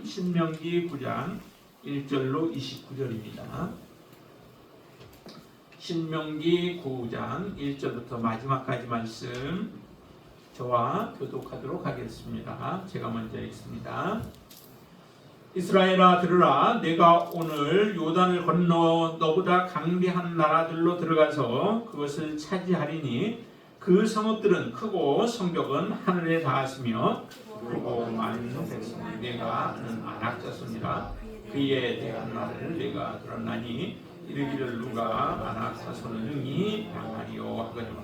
신명기 9장 1절로 29절입니다. 신명기 9장 1절부터 마지막까지 말씀 저와 교독하도록 하겠습니다. 제가 먼저 읽습니다. 이스라엘아 들으라. 내가 오늘 요단을 건너 너보다 강대한 나라들로 들어가서 그것을 차지하리니 그 성읍들은 크고 성벽은 하늘에 닿았으며 그리고 많은 백성이 내가 아는 안악자손이라. 그의 대한 날을 내가 들었나니 이르기를 누가 안악자손을 능히 당하리요 하거니와.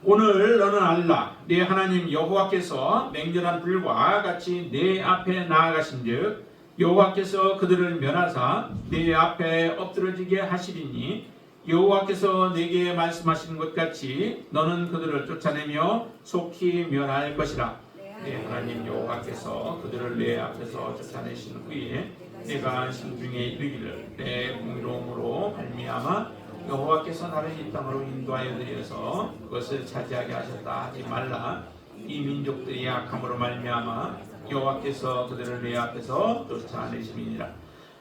오늘 너는 알라. 내 하나님 여호와께서 맹렬한 불과 같이 내 앞에 나아가신즉 여호와께서 그들을 멸하사 내 앞에 엎드러지게 하시리니 여호와께서 내게 말씀하시는 것 같이 너는 그들을 쫓아내며 속히 멸할 것이라. 내 하나님 여호와께서 그들을 내 앞에서 쫓아내신 후에 내가 심중에 이르기를 내 공의로움으로 말미암아 여호와께서 나를 이 땅으로 인도하여 드려서 그것을 차지하게 하셨다 하지 말라. 이 민족들이 악함으로 말미암아 여호와께서 그들을 내 앞에서 쫓아내심이니라.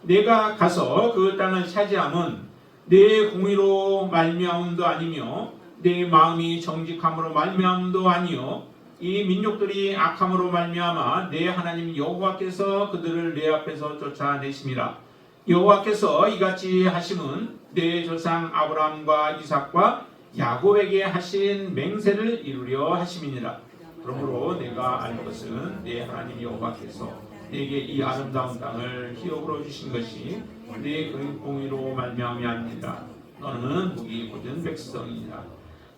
내가 가서 그 땅을 차지함은 내 공의로 말미암음도 아니며 내 마음이 정직함으로 말미암음도 아니요 이 민족들이 악함으로 말미암아 내 하나님 여호와께서 그들을 내 앞에서 쫓아내심이라. 여호와께서 이같이 하심은 내 조상 아브라함과 이삭과 야곱에게 하신 맹세를 이루려 하심이니라. 그러므로 내가 알 것은 내 하나님 여호와께서 내게 이 아름다운 땅을 기업으로 주신 것이 내 공의로 말미암이 아니라 너는 무기 굳은 백성이니라.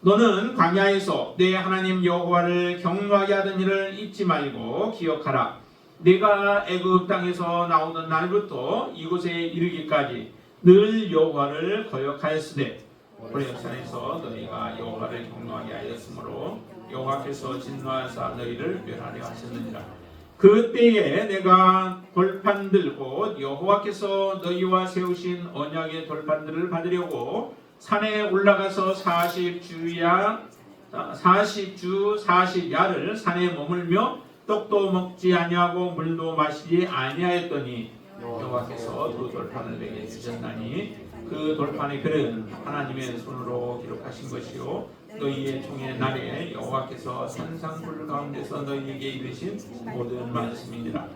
너는 광야에서 내 하나님 여호와를 경노하게 하던 일을 잊지 말고 기억하라. 내가 애굽 땅에서 나오던 날부터 이곳에 이르기까지 늘 여호와를 거역하였으되 호렙산에서 너희가 여호와를 경노하게 하였으므로 여호와께서 진노하사 너희를 멸하려 하셨느니라. 그때에 내가 돌판들 곧 여호와께서 너희와 세우신 언약의 돌판들을 받으려고 산에 올라가서 40주 40야를 산에 머물며 떡도 먹지 아니하고 물도 마시지 아니하였더니 여호와께서 두 돌판을 내게 주셨나니 그 돌판의 글은 하나님의 손으로 기록하신 것이요 너희의 종의 날에 여호와께서 산상불 가운데서 너희에게 이르신 모든 말씀이니라.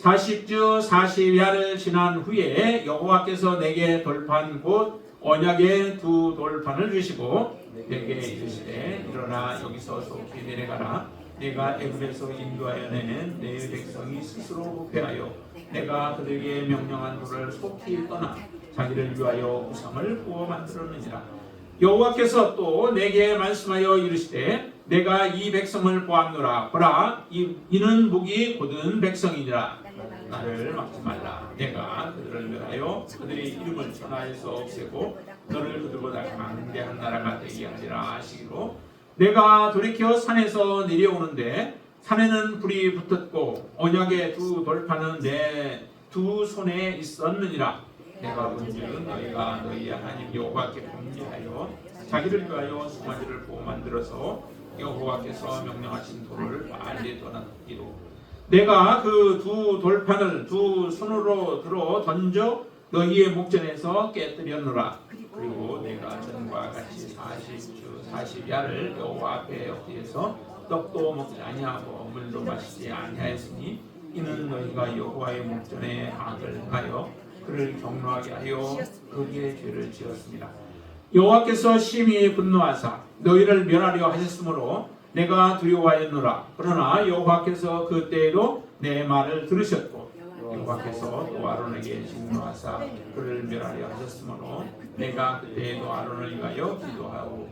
40주 40야를 지난 후에 여호와께서 내게 돌판 곧 언약의 두 돌판을 주시고 내게 이르시되 일어나 여기서 속히 내려가라. 내가 애굽에서 인도하여 내는 내 백성이 스스로 부패하여 내가 그들에게 명령한 도를 속히 떠나 자기를 위하여 우상을 구워 만들었느니라. 여호와께서 또 내게 말씀하여 이르시되 내가 이 백성을 보았노라. 보라 이는 목이 곧은 백성이니라. 나를 막지 말라. 내가 그들을 멸하여 그들의 이름을 천하에서 없애고 너를 그들보다 강대한 나라가 되게 하리라 하시기로 내가 돌이켜 산에서 내려오는데 산에는 불이 붙었고 언약의 두 돌판은 내 두 손에 있었느니라. 내가 본즉 너희가 너희 하나님 여호와께 범죄하여 자기를 위하여 송아지를 보고 만들어서 여호와께서 명령하신 돌을 빨리 떠났기로 내가 그 두 돌판을 두 손으로 들어 던져 너희의 목전에서 깨뜨렸노라. 그리고 내가 전과 같이 40주 40야를 여호와 앞에 엎드려서 떡도 먹지 아니하고 물도 마시지 아니하였으니 이는 너희가 여호와의 목전에 악을 행하여 그를 경노하게 하여 그에게 죄를 지었습니다. 여호와께서 심히 분노하사 너희를 멸하려 하셨으므로 내가 두려워하였노라. 그러나 여호와께서 그때에도 내 말을 들으셨고 여호와께서 또 아론에게 진노하사 그를 멸하려 하셨으므로 내가 그때에도 아론을 위하여 기도하고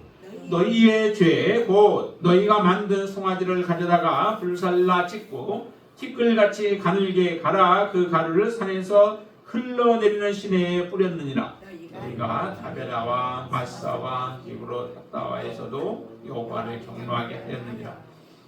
너희의 죄 곧 너희가 만든 송아지를 가져다가 불살라 찍고 티끌같이 가늘게 갈아 그 가루를 산에서 흘러내리는 시내에 뿌렸느니라. 너희가 다베라와 마사와 기브로 탑다와에서도 여호와를 경노하게 하였느니라.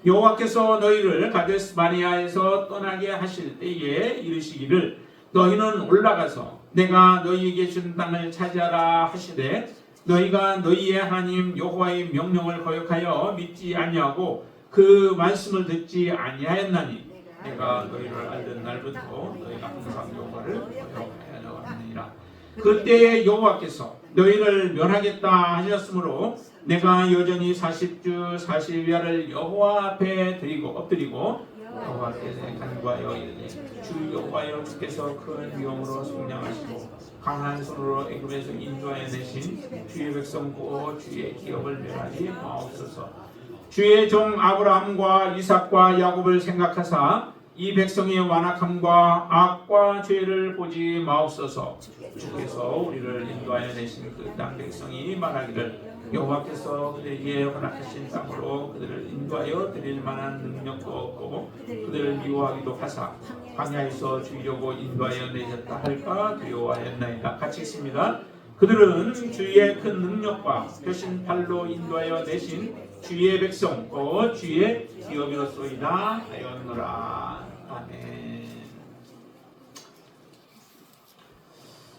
여호와께서 너희를 가데스 바네아에서 떠나게 하실 때에 이르시기를 너희는 올라가서 내가 너희에게 준 땅을 차지하라 하시되 너희가 너희의 하나님 여호와의 명령을 거역하여 믿지 아니하고 그 말씀을 듣지 아니하였나니 내가 너희를 알던 날부터 너희가 항상 여호와를 경외하여 왔느니라. 그때 여호와께서 너희를 멸하겠다 하셨으므로 내가 여전히 40주 40야를 여호와 앞에 엎드리고 여호와께 간구하여 이르되 주 여호와여 주께서 큰 위엄으로 속량하시고 강한 손으로 애굽에서 인도하여 내신 주의 백성 곧 주의 기업을 멸하지 마옵소서. 주의 종 아브라함과 이삭과 야곱을 생각하사 이 백성의 완악함과 악과 죄를 보지 마옵소서. 주께서 우리를 인도하여 내신 그 땅 백성이 말하기를 여호와께서 그들에게 허락하신 땅으로 그들을 인도하여 드릴 만한 능력도 없고 그들을 미워하기도 하사 광야에서 죽이려고 인도하여 내셨다 할까 두려워하였나이다. 같이 읽습니다. 그들은 주의 큰 능력과 펴신 팔로 인도하여 내신 주의 백성 곧 주의 기업이로소이다 하였노라. 아멘.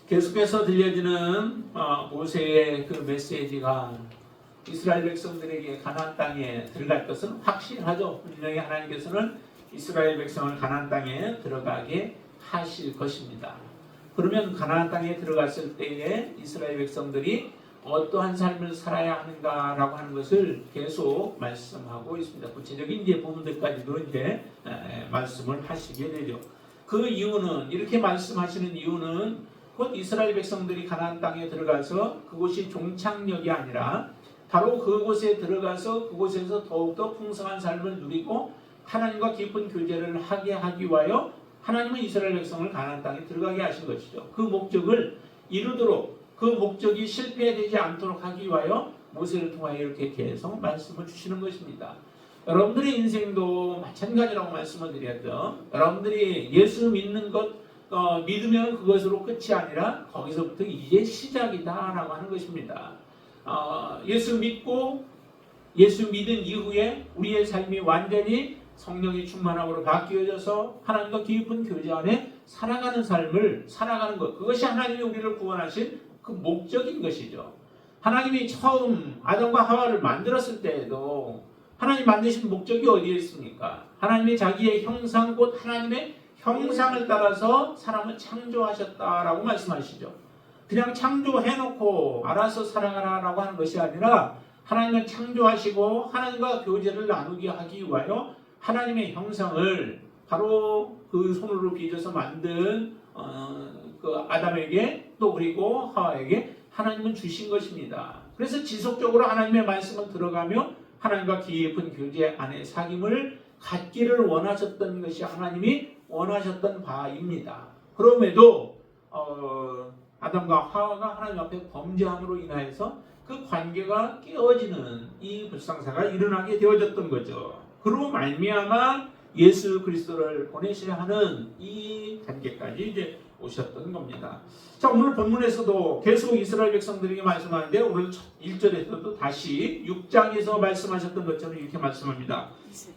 계속해서 들려지는 모세의 그 메시지가 이스라엘 백성들에게 가나안 땅에 들어갈 것은 확실하죠. 분명히 하나님께서는 이스라엘 백성을 가나안 땅에 들어가게 하실 것입니다. 그러면 가나안 땅에 들어갔을 때에 이스라엘 백성들이 어떠한 삶을 살아야 하는가라고 하는 것을 계속 말씀하고 있습니다. 구체적인 이제 부분들까지도 이제 말씀을 하시게 되죠. 그 이유는 이렇게 말씀하시는 이유는 곧 이스라엘 백성들이 가나안 땅에 들어가서 그곳이 종착역이 아니라 바로 그곳에 들어가서 그곳에서 더욱더 풍성한 삶을 누리고 하나님과 깊은 교제를 하게 하기 위하여 하나님은 이스라엘 백성을 가나안 땅에 들어가게 하신 것이죠. 그 목적을 이루도록 그 목적이 실패되지 않도록 하기 위하여 모세를 통하여 이렇게 계속 말씀을 주시는 것입니다. 여러분들의 인생도 마찬가지라고 말씀을 드렸죠. 여러분들이 예수 믿는 것 믿으면 그것으로 끝이 아니라 거기서부터 이제 시작이다라고 하는 것입니다. 예수 믿고 예수 믿은 이후에 우리의 삶이 완전히 성령의 충만함으로 바뀌어져서 하나님과 깊은 교제 안에 살아가는 삶을 살아가는 것, 그것이 하나님이 우리를 구원하신 그 목적인 것이죠. 하나님이 처음 아담과 하와를 만들었을 때에도 하나님 만드신 목적이 어디에 있습니까? 하나님이 자기의 형상 곧 하나님의 형상을 따라서 사람을 창조하셨다라고 말씀하시죠. 그냥 창조해놓고 알아서 살아가라라고 하는 것이 아니라 하나님을 창조하시고 하나님과 교제를 나누게 하기 위하여 하나님의 형상을 바로 그 손으로 빚어서 만든 그 아담에게 또 그리고 하와에게 하나님은 주신 것입니다. 그래서 지속적으로 하나님의 말씀을 들어가며 하나님과 깊은 교제 안에 사귐을 갖기를 원하셨던 것이 하나님이 원하셨던 바입니다. 그럼에도 아담과 하와가 하나님 앞에 범죄함으로 인하여서 그 관계가 깨어지는 이 불상사가 일어나게 되어졌던 거죠. 그로 말미암아 예수 그리스도를 보내셔야 하는 이 단계까지 이제 오셨던 겁니다. 자, 오늘 본문에서도 계속 이스라엘 백성들에게 말씀하는데 오늘 1절에서도 다시 6장에서 말씀하셨던 것처럼 이렇게 말씀합니다.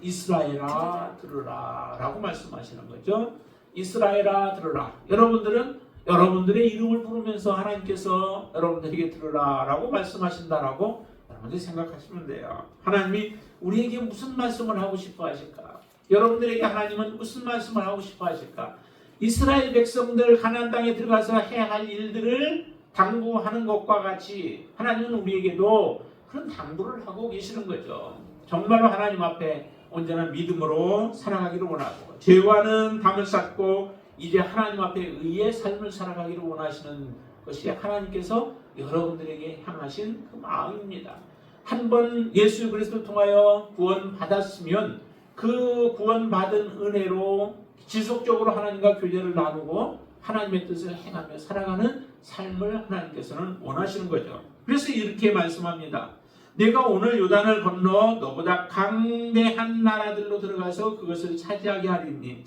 이스라엘아 들으라 라고 말씀하시는 거죠. 이스라엘아 들으라. 여러분들은 여러분들의 이름을 부르면서 하나님께서 여러분들에게 들으라 라고 말씀하신다라고 여러분들이 생각하시면 돼요. 하나님이 우리에게 무슨 말씀을 하고 싶어 하실까? 여러분들에게 하나님은 무슨 말씀을 하고 싶어 하실까? 이스라엘 백성들 가나안 땅에 들어가서 해야 할 일들을 당부하는 것과 같이 하나님은 우리에게도 그런 당부를 하고 계시는 거죠. 정말로 하나님 앞에 온전한 믿음으로 살아가기를 원하고 죄와는 담을 쌓고 이제 하나님 앞에 의의 삶을 살아가기를 원하시는 것이 하나님께서 여러분들에게 향하신 그 마음입니다. 한번 예수 그리스도를 통하여 구원받았으면 그 구원받은 은혜로 지속적으로 하나님과 교제를 나누고 하나님의 뜻을 행하며 살아가는 삶을 하나님께서는 원하시는 거죠. 그래서 이렇게 말씀합니다. 내가 오늘 요단을 건너 너보다 강대한 나라들로 들어가서 그것을 차지하리니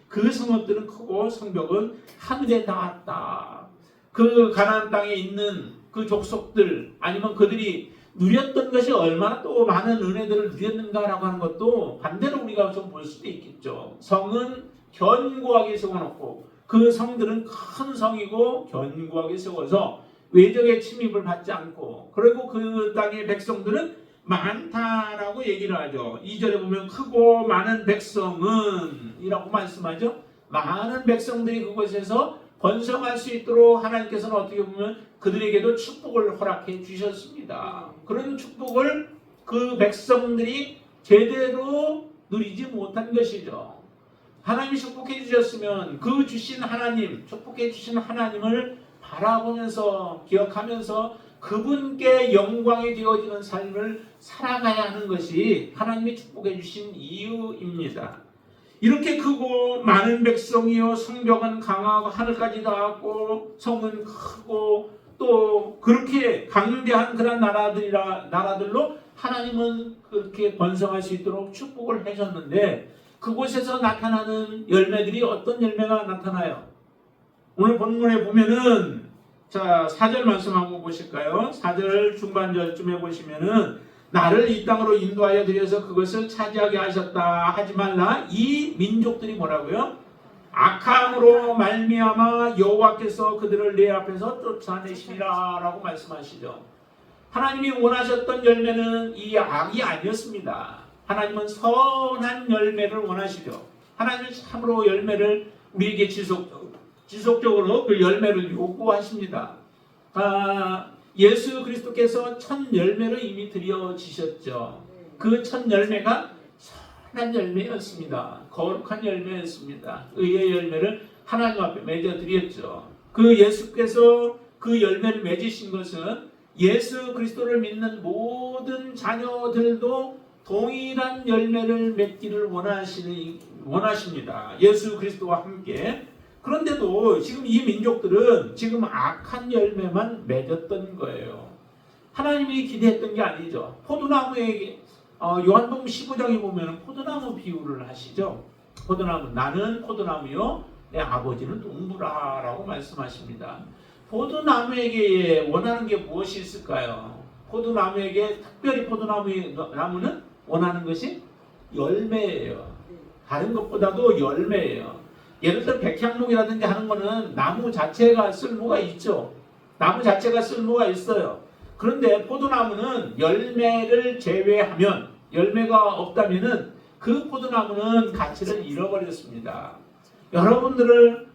그 성읍들은 크고 성벽은 하늘에 닿았다. 그 가나안 땅에 있는 그 족속들 아니면 그들이 누렸던 것이 얼마나 또 많은 은혜들을 누렸는가라고 하는 것도 반대로 우리가 좀 볼 수도 있겠죠. 성은 견고하게 세워놓고 그 성들은 큰 성이고 견고하게 세워서 외적의 침입을 받지 않고 그리고 그 땅의 백성들은 많다라고 얘기를 하죠. 2절에 보면 크고 많은 백성은 이라고 말씀하죠. 많은 백성들이 그곳에서 번성할 수 있도록 하나님께서는 어떻게 보면 그들에게도 축복을 허락해 주셨습니다. 그런 축복을 그 백성들이 제대로 누리지 못한 것이죠. 하나님이 축복해 주셨으면 그 주신 하나님, 축복해 주신 하나님을 바라보면서 기억하면서 그분께 영광이 되어지는 삶을 살아가야 하는 것이 하나님이 축복해 주신 이유입니다. 이렇게 크고 많은 백성이요 성벽은 강하고 하늘까지 닿았고 성은 크고 또 그렇게 강대한 그런 나라들로 하나님은 그렇게 번성할 수 있도록 축복을 해줬는데 그곳에서 나타나는 열매들이 어떤 열매가 나타나요? 오늘 본문에 보면은 자 4절 말씀 한번 보실까요? 4절 중반절쯤에 보시면은 나를 이 땅으로 인도하여 들여서 그것을 차지하게 하셨다 하지 말라. 이 민족들이 뭐라고요? 악함으로 말미암아 여호와께서 그들을 내 앞에서 쫓아내시리라 라고 말씀하시죠. 하나님이 원하셨던 열매는 이 악이 아니었습니다. 하나님은 선한 열매를 원하시죠. 하나님은 참으로 열매를 우리에게 지속적으로 그 열매를 요구하십니다. 예수 그리스도께서 첫 열매를 이미 드려지셨죠. 그 첫 열매가 선한 열매였습니다. 거룩한 열매였습니다. 의의 열매를 하나님 앞에 맺어드렸죠. 그 예수께서 그 열매를 맺으신 것은 예수 그리스도를 믿는 모든 자녀들도 동일한 열매를 맺기를 원하십니다. 예수 그리스도와 함께. 그런데도 지금 이 민족들은 지금 악한 열매만 맺었던 거예요. 하나님이 기대했던 게 아니죠. 포도나무에게 요한복음 15장에 보면 포도나무 비유를 하시죠. 포도나무 나는 포도나무요 내 아버지는 농부라라고 말씀하십니다. 포도나무에게 원하는 게 무엇이 있을까요? 포도나무에게 특별히 포도나무는 원하는 것이 열매예요. 다른 것보다도 열매예요. 예를 들어 백향목이라든지 하는 거는 나무 자체가 쓸모가 있죠. 나무 자체가 쓸모가 있어요. 그런데 포도나무는 열매를 제외하면 열매가 없다면은 그 포도나무는 가치를 잃어버렸습니다.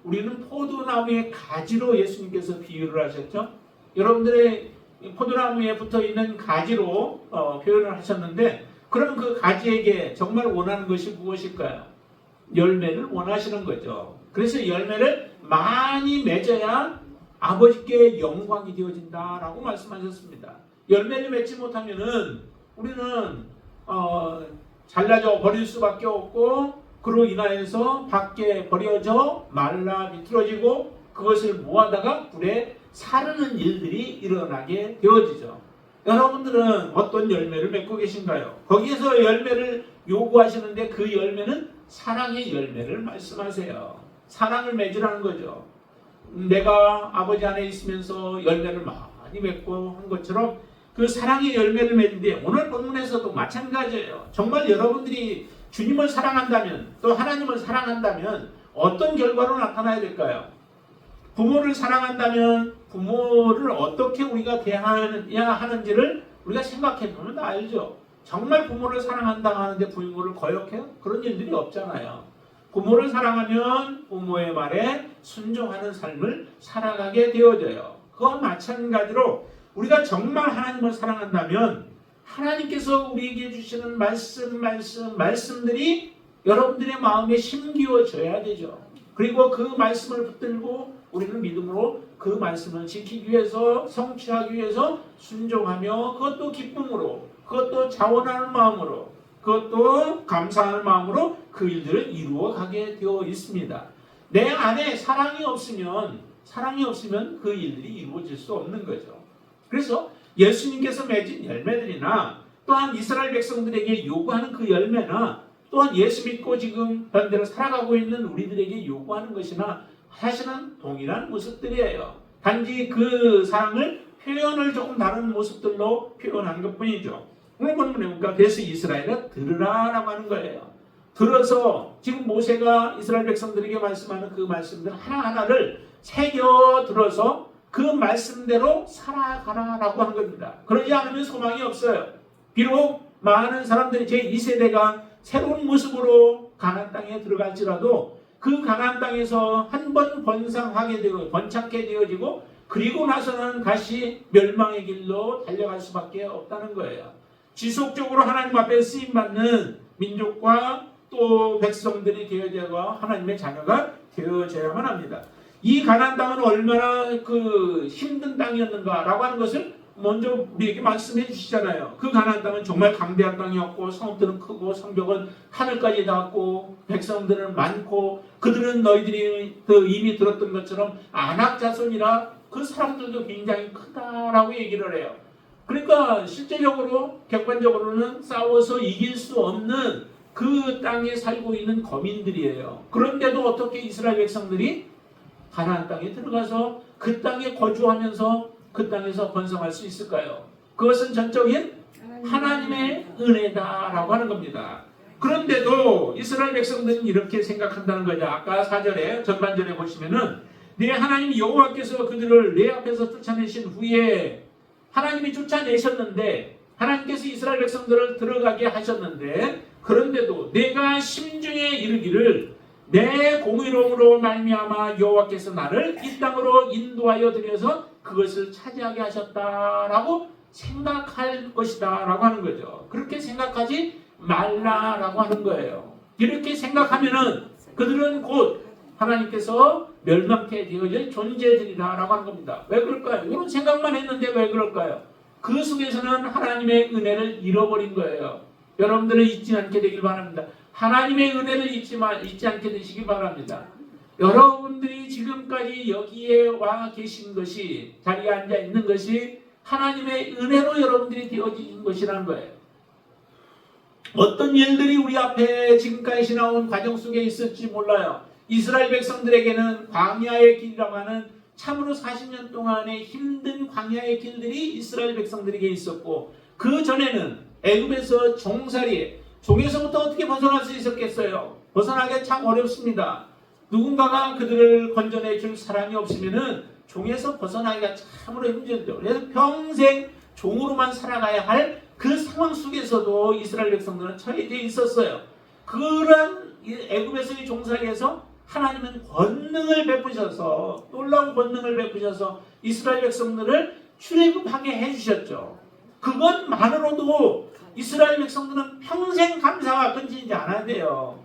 우리는 포도나무의 가지로 예수님께서 비유를 하셨죠. 여러분들의 포도나무에 붙어있는 가지로 표현을 하셨는데 그러면 그 가지에게 정말 원하는 것이 무엇일까요? 열매를 원하시는 거죠. 그래서 열매를 많이 맺어야 아버지께 영광이 되어진다라고 말씀하셨습니다. 열매를 맺지 못하면은 우리는 잘라져 버릴 수밖에 없고 그로 인하여서 밖에 버려져 말라 비틀어지고 그것을 모아다가 불에 사르는 일들이 일어나게 되어지죠. 여러분들은 어떤 열매를 맺고 계신가요? 거기에서 열매를 요구하시는데 그 열매는 사랑의 열매를 말씀하세요. 사랑을 맺으라는 거죠. 내가 아버지 안에 있으면서 열매를 많이 맺고 한 것처럼 그 사랑의 열매를 맺는데 오늘 본문에서도 마찬가지예요. 정말 여러분들이 주님을 사랑한다면 또 하나님을 사랑한다면 어떤 결과로 나타나야 될까요? 부모를 사랑한다면 부모를 어떻게 우리가 대해야 하는지를 우리가 생각해 보면 다 알죠. 정말 부모를 사랑한다 하는데 부모를 거역해요? 그런 일들이 없잖아요. 부모를 사랑하면 부모의 말에 순종하는 삶을 살아가게 되어져요. 그와 마찬가지로 우리가 정말 하나님을 사랑한다면 하나님께서 우리에게 주시는 말씀들이 여러분들의 마음에 심기워져야 되죠. 그리고 그 말씀을 붙들고 우리는 믿음으로 그 말씀을 지키기 위해서 성취하기 위해서 순종하며 그것도 기쁨으로 그것도 자원하는 마음으로 그것도 감사하는 마음으로 그 일들을 이루어가게 되어 있습니다. 내 안에 사랑이 없으면 그 일들이 이루어질 수 없는 거죠. 그래서 예수님께서 맺은 열매들이나 또한 이스라엘 백성들에게 요구하는 그 열매나 또한 예수 믿고 지금 현대로 살아가고 있는 우리들에게 요구하는 것이나 사실은 동일한 모습들이에요. 단지 그 사랑을 표현을 조금 다른 모습들로 표현한 것뿐이죠. 오늘 본문에 보니까 그래서 이스라엘은 들으라라고 하는 거예요. 들어서 지금 모세가 이스라엘 백성들에게 말씀하는 그 말씀들 하나하나를 새겨 들어서 그 말씀대로 살아가라라고 한 겁니다. 그러지 않으면 소망이 없어요. 비록 많은 사람들이 제2세대가 새로운 모습으로 가나안 땅에 들어갈지라도 그 가나안 땅에서 한 번 번창하게 되어지고 그리고 나서는 다시 멸망의 길로 달려갈 수밖에 없다는 거예요. 지속적으로 하나님 앞에 쓰임받는 민족과 또 백성들이 되어져서 하나님의 자녀가 되어져야만 합니다. 이 가나안 땅은 얼마나 그 힘든 땅이었는가라고 하는 것을 먼저 우리에게 말씀해 주시잖아요. 그 가나안 땅은 정말 강대한 땅이었고 성읍들은 크고 성벽은 하늘까지 닿았고 백성들은 많고 그들은 너희들이 이미 들었던 것처럼 아낙 자손이라 그 사람들도 굉장히 크다라고 얘기를 해요. 그러니까 실제적으로 객관적으로는 싸워서 이길 수 없는 그 땅에 살고 있는 거민들이에요. 그런데도 어떻게 이스라엘 백성들이 가나안 땅에 들어가서 그 땅에 거주하면서 그 땅에서 번성할 수 있을까요? 그것은 전적인 하나님의 은혜다라고 하는 겁니다. 그런데도 이스라엘 백성들은 이렇게 생각한다는 거죠. 아까 4절에 전반절에 보시면은 내 하나님 여호와께서 그들을 내 앞에서 쫓아내신 후에 하나님이 쫓아내셨는데 하나님께서 이스라엘 백성들을 들어가게 하셨는데 그런데도 내가 심중에 이르기를 내 공의로움으로 말미암아 여호와께서 나를 이 땅으로 인도하여 들여서 그것을 차지하게 하셨다라고 생각할 것이다 라고 하는 거죠. 그렇게 생각하지 말라라고 하는 거예요. 이렇게 생각하면은 그들은 곧 하나님께서 멸망케 되어질 존재들이다 라고 하는 겁니다. 왜 그럴까요? 이런 생각만 했는데 왜 그럴까요? 그 속에서는 하나님의 은혜를 잃어버린 거예요. 여러분들은 잊지 않게 되길 바랍니다. 하나님의 은혜를 잊지 않게 되시기 바랍니다. 여러분들이 지금까지 여기에 와 계신 것이 자리에 앉아 있는 것이 하나님의 은혜로 여러분들이 되어진 것이라는 거예요. 어떤 일들이 우리 앞에 지금까지 지나온 과정 속에 있을지 몰라요. 이스라엘 백성들에게는 광야의 길이라고 하는 참으로 40년 동안의 힘든 광야의 길들이 이스라엘 백성들에게 있었고 그 전에는 애굽에서 종에서부터 어떻게 벗어날 수 있었겠어요? 벗어나기가 참 어렵습니다. 누군가가 그들을 건져내 줄 사람이 없으면은 종에서 벗어나기가 참으로 힘들죠. 그래서 평생 종으로만 살아가야 할 그 상황 속에서도 이스라엘 백성들은 처해져 있었어요. 그런 애굽에서의 종살이에서 하나님은 권능을 베푸셔서 놀라운 권능을 베푸셔서 이스라엘 백성들을 출애굽하게 해주셨죠. 그것만으로도 이스라엘 백성들은 평생 감사가 끊이지 않아야 돼요.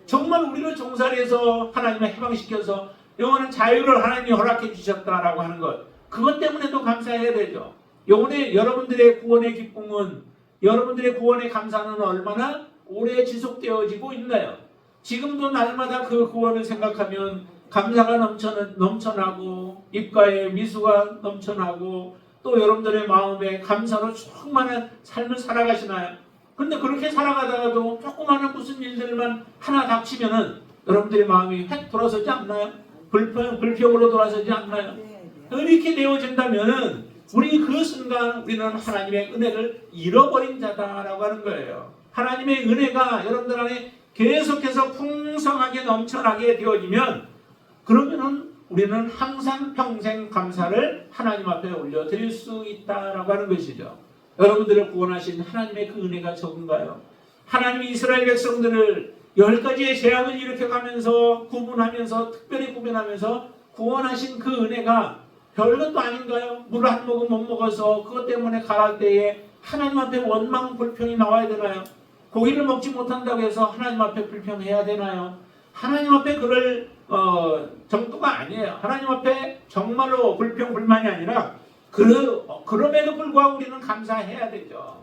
정말 우리를 종살이에서 하나님을 해방시켜서 영원한 자유를 하나님이 허락해 주셨다라고 하는 것, 그것 때문에도 감사해야 되죠. 영혼의 여러분들의 구원의 기쁨은, 여러분들의 구원의 감사는 얼마나 오래 지속되어지고 있나요? 지금도 날마다 그 구원을 생각하면 감사가 넘쳐나고 입가에 미소가 넘쳐나고 또 여러분들의 마음에 감사로 충만한 삶을 살아가시나요? 근데 그렇게 살아가다가도 조그마한 무슨 일들만 하나 닥치면은 여러분들의 마음이 획 돌아서지 않나요? 불평으로 돌아서지 않나요? 이렇게 되어진다면은 우리 그 순간 우리는 하나님의 은혜를 잃어버린 자다라고 하는 거예요. 하나님의 은혜가 여러분들 안에 계속해서 풍성하게 넘쳐나게 되어지면 그러면은 우리는 항상 평생 감사를 하나님 앞에 올려드릴 수 있다라고 하는 것이죠. 여러분들을 구원하신 하나님의 그 은혜가 적은가요? 하나님이 이스라엘 백성들을 10가지의 재앙을 일으켜가면서 구분하면서 특별히 구분하면서 구원하신 그 은혜가 별것도 아닌가요? 물을 한 모금 못 먹어서 그것 때문에 가랄 때에 하나님 앞에 원망 불평이 나와야 되나요? 고기를 먹지 못한다고 해서 하나님 앞에 불평해야 되나요? 하나님 앞에 그럴 정도가 아니에요. 하나님 앞에 정말로 불평 불만이 아니라 그럼에도 불구하고 우리는 감사해야 되죠.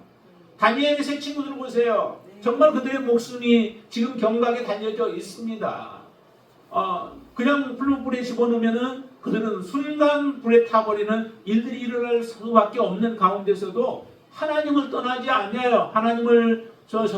다니엘의 세 친구들 보세요. 정말 그들의 목숨이 지금 경각에 달려져 있습니다. 그냥 불에 집어넣으면은 그들은 순간 불에 타버리는 일들이 일어날 수밖에 없는 가운데서도 하나님을 떠나지 않아요. 하나님을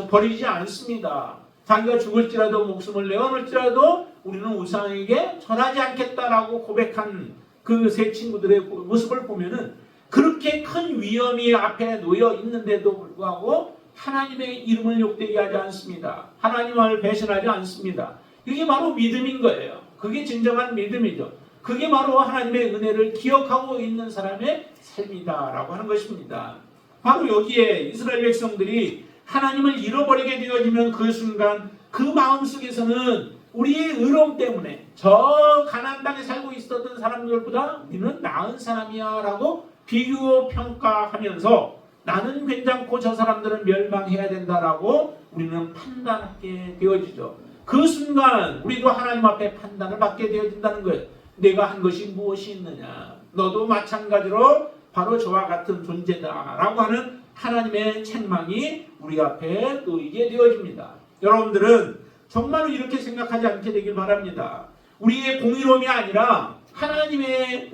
버리지 않습니다. 자기가 죽을지라도 목숨을 내어놓을지라도 우리는 우상에게 전하지 않겠다라고 고백한 그 세 친구들의 모습을 보면은 그렇게 큰 위험이 앞에 놓여 있는데도 불구하고 하나님의 이름을 욕되게 하지 않습니다. 하나님을 배신하지 않습니다. 이게 바로 믿음인 거예요. 그게 진정한 믿음이죠. 그게 바로 하나님의 은혜를 기억하고 있는 사람의 삶이다라고 하는 것입니다. 바로 여기에 이스라엘 백성들이 하나님을 잃어버리게 되어지면 그 순간 그 마음속에서는 우리의 의로움 때문에 저 가나안 땅에 살고 있었던 사람들보다 우리는 나은 사람이야 라고 비교 평가하면서 나는 괜찮고 저 사람들은 멸망해야 된다라고 우리는 판단하게 되어지죠. 그 순간 우리도 하나님 앞에 판단을 받게 되어진다는 거예요. 내가 한 것이 무엇이 있느냐, 너도 마찬가지로 바로 저와 같은 존재다라고 하는 하나님의 책망이 우리 앞에 놓이게 되어집니다. 여러분들은 정말로 이렇게 생각하지 않게 되길 바랍니다. 우리의 공의로움이 아니라 하나님의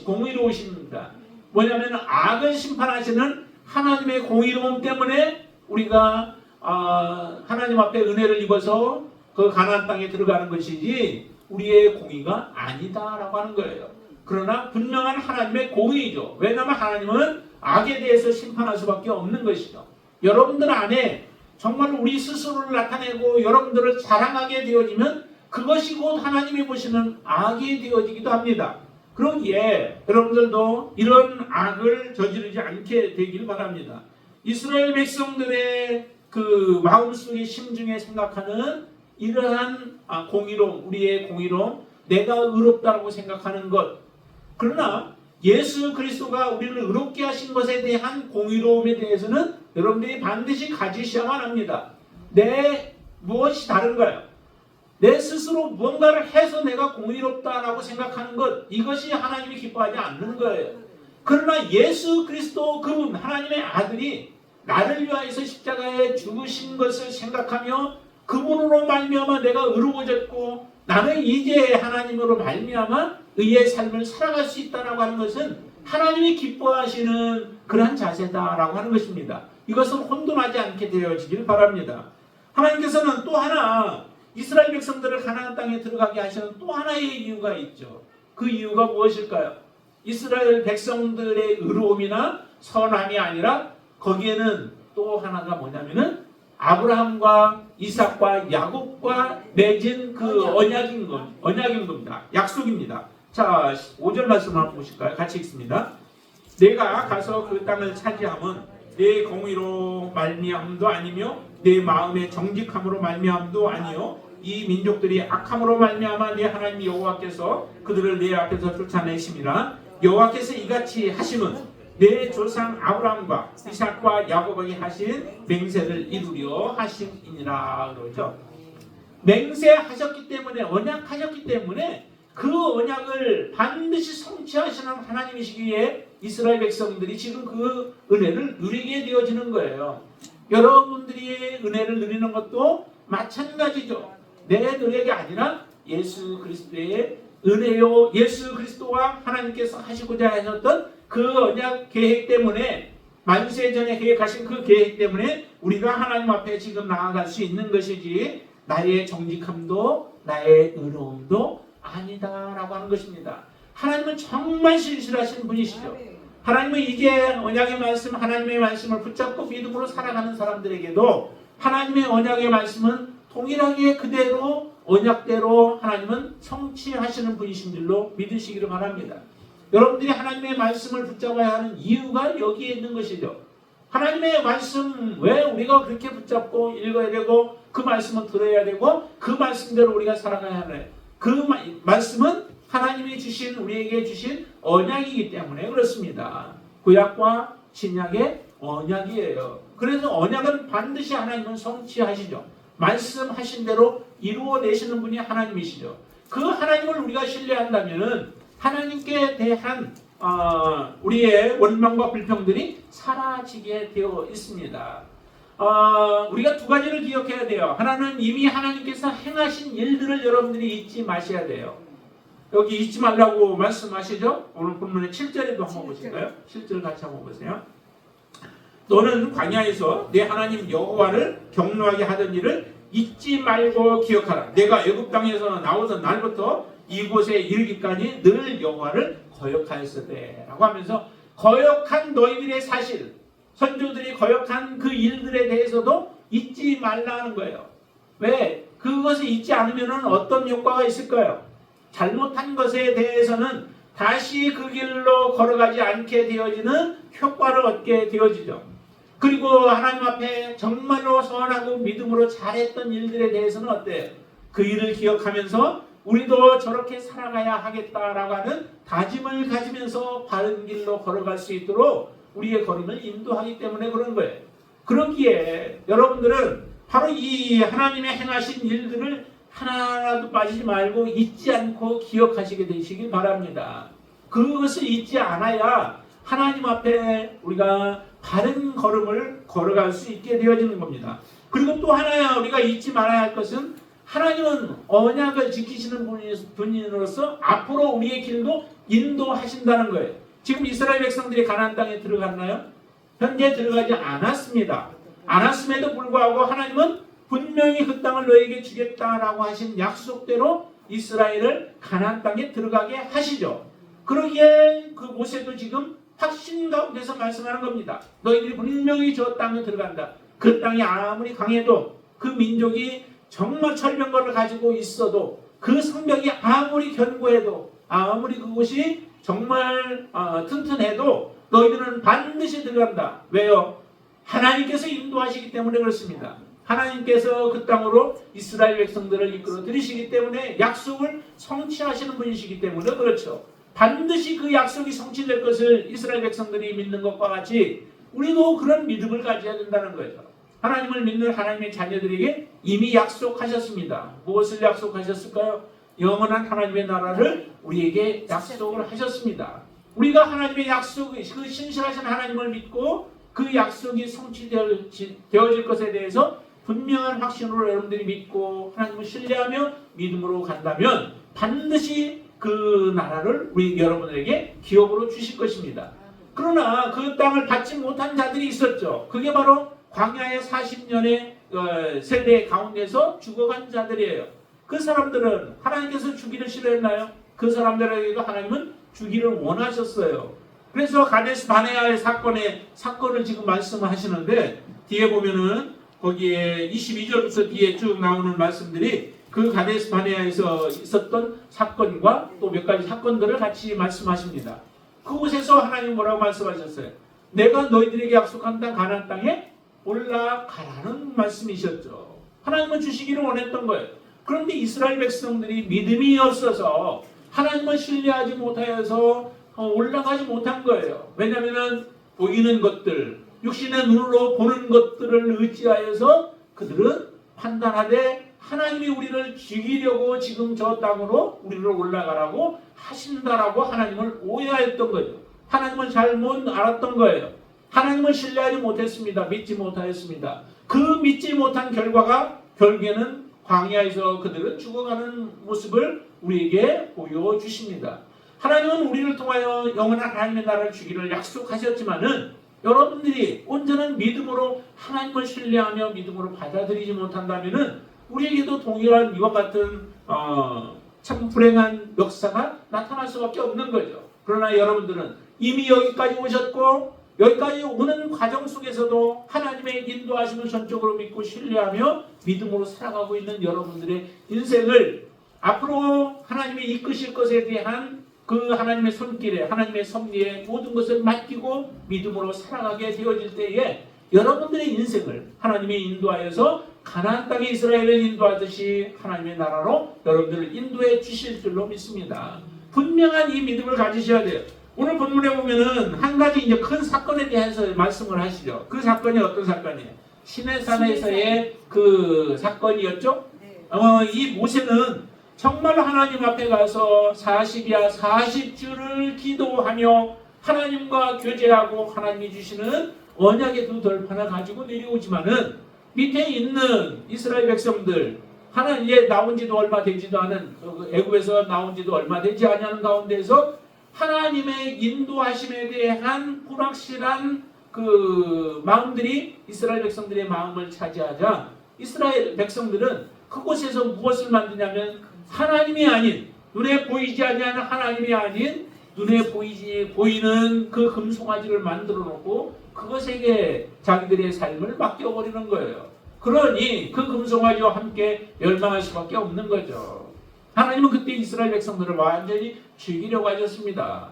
공의로우십니다. 뭐냐면 악을 심판하시는 하나님의 공의로움 때문에 우리가 하나님 앞에 은혜를 입어서 그 가나안 땅에 들어가는 것이지 우리의 공의가 아니다라고 하는 거예요. 그러나 분명한 하나님의 공의죠. 왜냐하면 하나님은 악에 대해서 심판할 수밖에 없는 것이죠. 여러분들 안에 정말 우리 스스로를 나타내고 여러분들을 자랑하게 되어지면 그것이 곧 하나님이 보시는 악이 되어지기도 합니다. 그러기에 여러분들도 이런 악을 저지르지 않게 되길 바랍니다. 이스라엘 백성들의 그 마음속의 심중에 생각하는 이러한 공의로움, 우리의 공의로움, 내가 의롭다고 생각하는 것. 그러나 예수 그리스도가 우리를 의롭게 하신 것에 대한 공의로움에 대해서는 여러분들이 반드시 가지셔야만 합니다. 내 무엇이 다른가요? 내 스스로 무언가를 해서 내가 공의롭다라고 생각하는 것, 이것이 하나님이 기뻐하지 않는 거예요. 그러나 예수 그리스도 그분 하나님의 아들이 나를 위하여서 십자가에 죽으신 것을 생각하며 그분으로 말미암아 내가 의로워졌고 나는 이제 하나님으로 말미암아 의의 삶을 살아갈 수 있다라고 하는 것은 하나님이 기뻐하시는 그러한 자세다라고 하는 것입니다. 이것은 혼돈하지 않게 되어지길 바랍니다. 하나님께서는 또 하나 이스라엘 백성들을 가나안 땅에 들어가게 하시는 또 하나의 이유가 있죠. 그 이유가 무엇일까요? 이스라엘 백성들의 의로움이나 선함이 아니라 거기에는 또 하나가 뭐냐면은 아브라함과 이삭과 야곱과 맺은 그 언약인 겁니다. 약속입니다. 자, 5절 말씀 한번 보실까요? 같이 읽습니다. 내가 가서 그 땅을 차지함은 내 공의로 말미암도 아니며 내 마음의 정직함으로 말미암도 아니요 이 민족들이 악함으로 말미암아 내 하나님 여호와께서 그들을 내 앞에서 쫓아내심이라. 여호와께서 이같이 하심은 내 조상 아브라함과 이삭과 야곱에게 하신 맹세를 이루려 하심이니라 그러죠. 맹세하셨기 때문에, 언약하셨기 때문에 그 언약을 반드시 성취하시는 하나님이시기에 이스라엘 백성들이 지금 그 은혜를 누리게 되어지는 거예요. 여러분들이 은혜를 누리는 것도 마찬가지죠. 내 노력이 아니라 예수 그리스도의 은혜요, 예수 그리스도와 하나님께서 하시고자 하셨던 그 언약 계획 때문에, 만세 전에 계획하신 그 계획 때문에 우리가 하나님 앞에 지금 나아갈 수 있는 것이지 나의 정직함도 나의 의로움도 아니다라고 하는 것입니다. 하나님은 정말 신실하신 분이시죠. 하나님은 이제 언약의 말씀, 하나님의 말씀을 붙잡고 믿음으로 살아가는 사람들에게도 하나님의 언약의 말씀은 동일하게 그대로 언약대로 하나님은 성취하시는 분이신 줄로 믿으시기를 바랍니다. 여러분들이 하나님의 말씀을 붙잡아야 하는 이유가 여기에 있는 것이죠. 하나님의 말씀 왜 우리가 그렇게 붙잡고 읽어야 되고 그 말씀은 들어야 되고 그 말씀대로 우리가 살아가야 하나요? 그 말씀은 하나님이 주신, 우리에게 주신 언약이기 때문에 그렇습니다. 구약과 신약의 언약이에요. 그래서 언약은 반드시 하나님은 성취하시죠. 말씀하신 대로 이루어내시는 분이 하나님이시죠. 그 하나님을 우리가 신뢰한다면 하나님께 대한 우리의 원망과 불평들이 사라지게 되어 있습니다. 우리가 두 가지를 기억해야 돼요. 하나는 이미 하나님께서 행하신 일들을 여러분들이 잊지 마셔야 돼요. 여기 잊지 말라고 말씀하시죠? 오늘 본문의 7절에도 한번 보실까요? 7절 같이 한번 보세요. 너는 광야에서 내 하나님 여호와를 경노하게 하던 일을 잊지 말고 기억하라. 내가 애굽 땅에서 나오던 날부터 이곳에 이르기까지 늘 여호와를 거역하였으되 라고 하면서 거역한 너희들의 사실, 선조들이 거역한 그 일들에 대해서도 잊지 말라는 거예요. 왜? 그것을 잊지 않으면 어떤 효과가 있을까요? 잘못한 것에 대해서는 다시 그 길로 걸어가지 않게 되어지는 효과를 얻게 되어지죠. 그리고 하나님 앞에 정말로 선하고 믿음으로 잘했던 일들에 대해서는 어때요? 그 일을 기억하면서 우리도 저렇게 살아가야 하겠다라고 하는 다짐을 가지면서 바른 길로 걸어갈 수 있도록 우리의 걸음을 인도하기 때문에 그런 거예요. 그렇기에 여러분들은 바로 이 하나님의 행하신 일들을 하나라도 빠지지 말고 잊지 않고 기억하시게 되시길 바랍니다. 그것을 잊지 않아야 하나님 앞에 우리가 바른 걸음을 걸어갈 수 있게 되어지는 겁니다. 그리고 또 하나 우리가 잊지 말아야 할 것은 하나님은 언약을 지키시는 분으로서 앞으로 우리의 길도 인도하신다는 거예요. 지금 이스라엘 백성들이 가나안 땅에 들어갔나요? 현재 들어가지 않았습니다. 않았음에도 불구하고 하나님은 분명히 그 땅을 너에게 주겠다라고 하신 약속대로 이스라엘을 가나안 땅에 들어가게 하시죠. 그러기에 그 모세도 지금 확신 가운데서 말씀하는 겁니다. 너희들이 분명히 저 땅에 들어간다. 그 땅이 아무리 강해도 그 민족이 정말 철병거를 가지고 있어도 그 성벽이 아무리 견고해도 아무리 그곳이 정말 튼튼해도 너희들은 반드시 들어간다. 왜요? 하나님께서 인도하시기 때문에 그렇습니다. 하나님께서 그 땅으로 이스라엘 백성들을 이끌어 들이시기 때문에 약속을 성취하시는 분이시기 때문에 그렇죠. 반드시 그 약속이 성취될 것을 이스라엘 백성들이 믿는 것과 같이 우리도 그런 믿음을 가져야 된다는 거죠. 하나님을 믿는 하나님의 자녀들에게 이미 약속하셨습니다. 무엇을 약속하셨을까요? 영원한 하나님의 나라를 우리에게 약속을 하셨습니다. 우리가 하나님의 약속, 그 신실하신 하나님을 믿고 그 약속이 성취되어질 것에 대해서 분명한 확신으로 여러분들이 믿고 하나님을 신뢰하며 믿음으로 간다면 반드시 그 나라를 우리 여러분에게 기업으로 주실 것입니다. 그러나 그 땅을 받지 못한 자들이 있었죠. 그게 바로 광야의 40년의 세대 가운데서 죽어간 자들이에요. 그 사람들은 하나님께서 주기를 싫어했나요? 그 사람들에게도 하나님은 주기를 원하셨어요. 그래서 가데스 바네아의 사건을 지금 말씀하시는데 뒤에 보면은 거기에 22절부터 뒤에 쭉 나오는 말씀들이 그 가데스 바네아에서 있었던 사건과 또 몇 가지 사건들을 같이 말씀하십니다. 그곳에서 하나님 뭐라고 말씀하셨어요? 내가 너희들에게 약속한 땅 가나안 땅에 올라가라는 말씀이셨죠. 하나님은 주시기를 원했던 거예요. 그런데 이스라엘 백성들이 믿음이 없어서 하나님을 신뢰하지 못하여서 올라가지 못한 거예요. 왜냐하면 보이는 것들, 육신의 눈으로 보는 것들을 의지하여서 그들은 판단하되 하나님이 우리를 죽이려고 지금 저 땅으로 우리를 올라가라고 하신다라고 하나님을 오해하였던 거죠. 하나님을 잘못 알았던 거예요. 하나님을 신뢰하지 못했습니다. 믿지 못하였습니다. 그 믿지 못한 결과가 결국에는 광야에서 그들은 죽어가는 모습을 우리에게 보여주십니다. 하나님은 우리를 통하여 영원한 하나님의 나라를 주기를 약속하셨지만은 여러분들이 온전한 믿음으로 하나님을 신뢰하며 믿음으로 받아들이지 못한다면은 우리에게도 동일한 이와 같은 참 불행한 역사가 나타날 수밖에 없는 거죠. 그러나 여러분들은 이미 여기까지 오셨고 여기까지 오는 과정 속에서도 하나님의 인도하심을 전적으로 믿고 신뢰하며 믿음으로 살아가고 있는 여러분들의 인생을 앞으로 하나님이 이끄실 것에 대한 그 하나님의 손길에 하나님의 섭리에 모든 것을 맡기고 믿음으로 살아가게 되어질 때에 여러분들의 인생을 하나님이 인도하여서 가나안 땅의 이스라엘을 인도하듯이 하나님의 나라로 여러분들을 인도해 주실 줄로 믿습니다. 분명한 이 믿음을 가지셔야 돼요. 오늘 본문에 보면은 한 가지 이제 큰 사건에 대해서 말씀을 하시죠. 그 사건이 어떤 사건이에요? 시내산에서의 그 사건이었죠. 이 모세는 정말 하나님 앞에 가서 40주를 기도하며 하나님과 교제하고 하나님이 주시는 언약의 두 돌판을 가지고 내려오지만은 밑에 있는 이스라엘 백성들 하나님에 나온 지도 얼마 되지도 않은 애굽에서 나온 지도 얼마 되지 않은 가운데서 하나님의 인도하심에 대한 불확실한 그 마음들이 이스라엘 백성들의 마음을 차지하자 이스라엘 백성들은 그곳에서 무엇을 만드냐면 하나님이 아닌 눈에 보이지 않는 하나님이 아닌 눈에 보이는 그 금송아지를 만들어 놓고 그것에게 자기들의 삶을 맡겨버리는 거예요. 그러니 그 금송아지와 함께 멸망할 수밖에 없는 거죠. 하나님은 그때 이스라엘 백성들을 완전히 죽이려고 하셨습니다.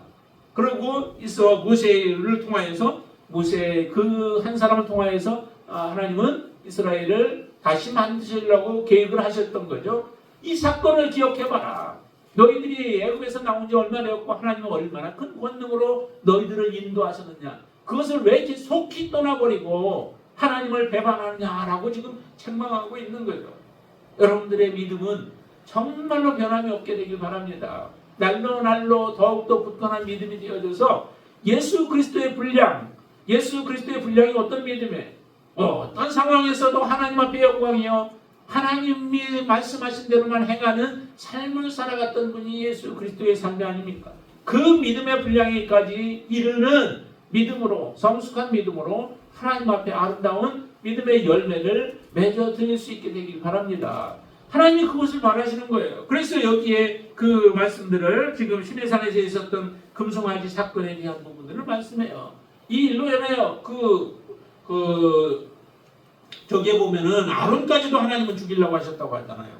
그리고 있어 모세를 통하여서 모세 그 한 사람을 통하여서 하나님은 이스라엘을 다시 만드시려고 계획을 하셨던 거죠. 이 사건을 기억해봐라. 너희들이 애굽에서 나온 지 얼마 되었고 하나님은 얼마나 큰 권능으로 너희들을 인도하셨느냐. 그것을 왜 이렇게 속히 떠나버리고 하나님을 배반하느냐라고 지금 책망하고 있는 거죠. 여러분들의 믿음은 정말로 변함이 없게 되길 바랍니다. 날로 날로 더욱더 굳건한 믿음이 되어져서 예수 그리스도의 분량이 어떤 믿음이에요? 어떤 상황에서도 하나님 앞에 영광이요, 하나님이 말씀하신 대로만 행하는 삶을 살아갔던 분이 예수 그리스도의 삶이 아닙니까? 그 믿음의 분량에까지 이르는 믿음으로, 성숙한 믿음으로 하나님 앞에 아름다운 믿음의 열매를 맺어 드릴 수 있게 되길 바랍니다. 하나님이 그것을 바라시는 거예요. 그래서 여기에 그 말씀들을 지금 시내산에서 있었던 금송아지 사건에 대한 부분들을 말씀해요. 이 일로 인하여 저기에 보면은 아론까지도 하나님은 죽이려고 하셨다고 하잖아요.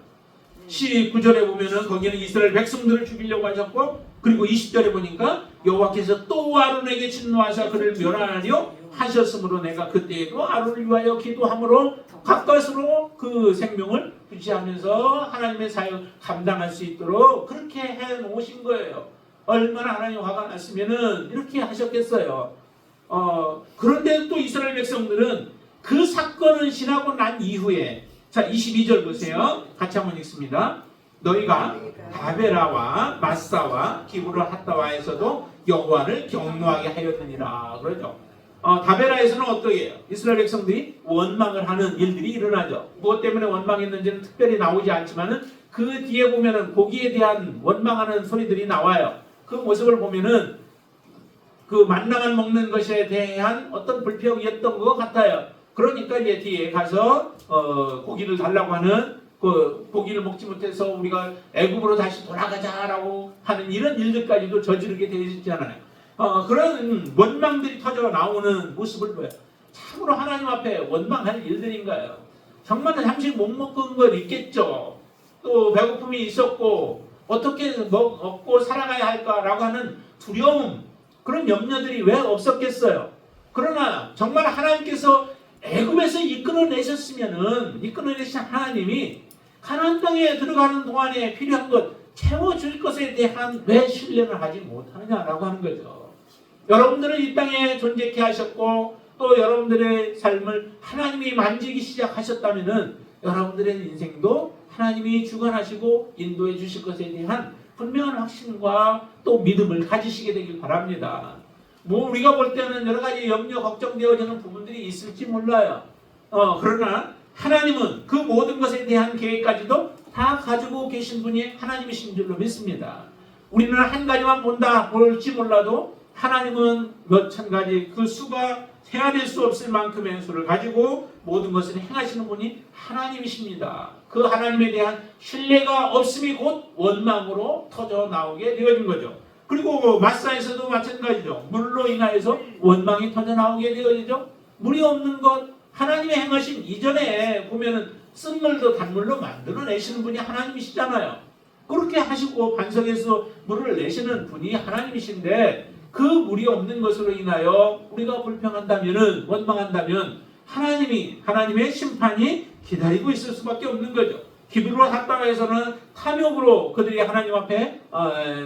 19절에 보면은 거기는 이스라엘 백성들을 죽이려고 하셨고, 그리고 20절에 보니까 여호와께서 또 아론에게 진노하사 그를 멸하려 하셨으므로 내가 그때에도 아론을 위하여 기도함으로 가까스로 그 생명을 유지하면서 하나님의 사역을 감당할 수 있도록 그렇게 해 놓으신 거예요. 얼마나 하나님 화가 났으면은 이렇게 하셨겠어요. 그런데 또 이스라엘 백성들은 그 사건을 지나고 난 이후에, 자 22절 보세요. 같이 한번 읽습니다. 너희가 다베라와 마사와 기브라 핫다와에서도 여호와를 경노하게 하였느니라 그러죠. 다베라에서는 어떠해요? 이스라엘 백성들이 원망을 하는 일들이 일어나죠. 무엇 때문에 원망했는지는 특별히 나오지 않지만은 그 뒤에 보면은 고기에 대한 원망하는 소리들이 나와요. 그 모습을 보면은 그 만나만 먹는 것에 대한 어떤 불평이었던 것 같아요. 그러니까 이제 뒤에 가서 고기를 달라고 하는, 그 고기를 먹지 못해서 우리가 애굽으로 다시 돌아가자라고 하는 이런 일들까지도 저지르게 되어 있잖아요. 그런 원망들이 터져 나오는 모습을 보여요. 참으로 하나님 앞에 원망할 일들인가요? 정말 잠시 못 먹은 건 있겠죠. 또 배고픔이 있었고 어떻게 먹고 살아가야 할까라고 하는 두려움, 그런 염려들이 왜 없었겠어요? 그러나 정말 하나님께서 애굽에서 이끌어내신 하나님이 가나안 땅에 들어가는 동안에 필요한 것 채워줄 것에 대한 왜 신뢰를 하지 못하느냐라고 하는 거죠. 여러분들은 이 땅에 존재케 하셨고 또 여러분들의 삶을 하나님이 만지기 시작하셨다면은 여러분들의 인생도 하나님이 주관하시고 인도해 주실 것에 대한 분명한 확신과 또 믿음을 가지시게 되길 바랍니다. 우리가 볼 때는 여러 가지 염려, 걱정되어지는 부분들이 있을지 몰라요. 그러나 하나님은 그 모든 것에 대한 계획까지도 다 가지고 계신 분이 하나님이신 줄로 믿습니다. 우리는 한 가지만 볼지 몰라도 하나님은 몇천 가지, 그 수가 헤아릴 수 없을 만큼의 수를 가지고 모든 것을 행하시는 분이 하나님이십니다. 그 하나님에 대한 신뢰가 없음이 곧 원망으로 터져 나오게 되어진 거죠. 그리고 마사에서도 마찬가지죠. 물로 인하여서 원망이 터져 나오게 되어지죠. 물이 없는 것, 하나님의 행하신 이전에 보면은 쓴물도 단물로 만들어내시는 분이 하나님이시잖아요. 그렇게 하시고 반석에서 물을 내시는 분이 하나님이신데 그 물이 없는 것으로 인하여 우리가 불평한다면은, 원망한다면 하나님의 심판이 기다리고 있을 수밖에 없는 거죠. 기브라 핫다와에서는 탐욕으로 그들이 하나님 앞에